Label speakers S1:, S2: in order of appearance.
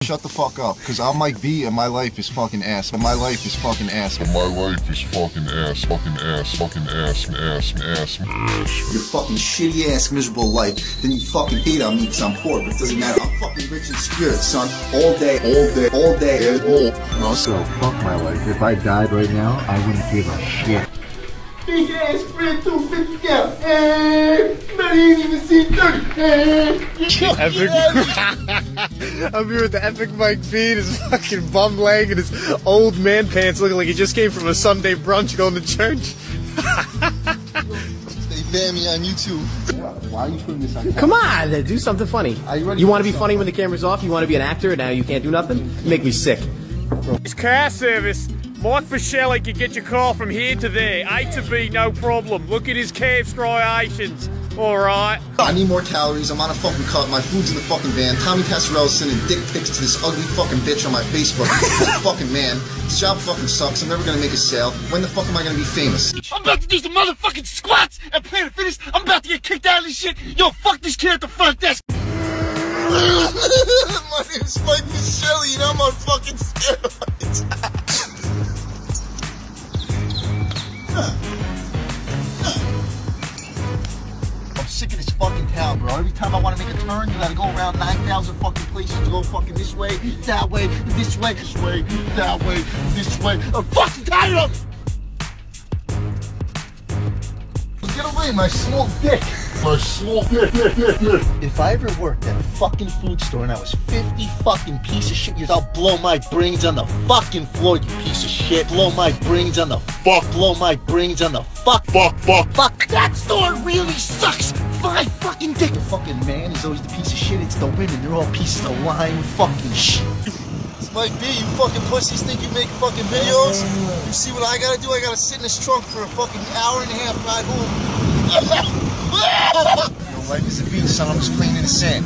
S1: Shut the fuck up, cause I'm Mike B and my life is fucking ass. And my life is fucking ass. And my life is fucking ass. Fucking ass. Fucking ass. Ass. Your fucking shitty ass miserable life. Then you fucking hate on me because I'm poor, but it doesn't matter. I'm fucking rich in spirit, son. All day.
S2: Also, fuck my life. If I died right now, I wouldn't give a shit.
S3: Big ass friend 250 out. Hey, man, he ain't even seen 30. Hey,
S4: I'm here with the epic Mike B, his fucking bum leg and his old man pants looking like he just came from a Sunday brunch going to church.
S1: They ban me on YouTube.
S2: Why are you putting this on camera?
S4: Come on, do something funny. You want to be funny when the camera's off? You want to be an actor and now you can't do nothing? You make me sick.
S5: It's car service. Mike Fischelli can get your car from here to there. A to B, no problem. Look at his calf striations. Alright.
S1: I need more calories. I'm on a fucking cut. My food's in the fucking van. Tommy Passarella's sending dick pics to this ugly fucking bitch on my Facebook. He's a fucking man. This job fucking sucks. I'm never gonna make a sale. When the fuck am I gonna be famous?
S3: I'm about to do some motherfucking squats at Planet Fitness. I'm about to get kicked out of this shit. Yo, fuck this kid at the front desk.
S1: My name's Mike Fischelli and I'm on fucking steroids. I'm sick of this fucking town, bro. Every time I want to make a turn, you gotta go around 9,000 fucking places to go fucking this way, that way, this way, that way, this way. I'm fucking tired of it! Get away, my small dick. My small dick. If I ever worked at a fucking food store and I was 50 fucking piece of shit, I'll blow my brains on the fucking floor, you piece of shit. Blow my brains on the fuck. Blow my brains on the fuck. Fuck. That store really sucks. 5 fucking dick. The fucking man is always the piece of shit. It's the women. They're all pieces of lime fucking shit. It's Mike B. You fucking pussies think you make fucking videos? You see what I gotta do? I gotta sit in this trunk for a fucking hour and a half ride home. Your life is a beach, son. I'm just playing in the sand.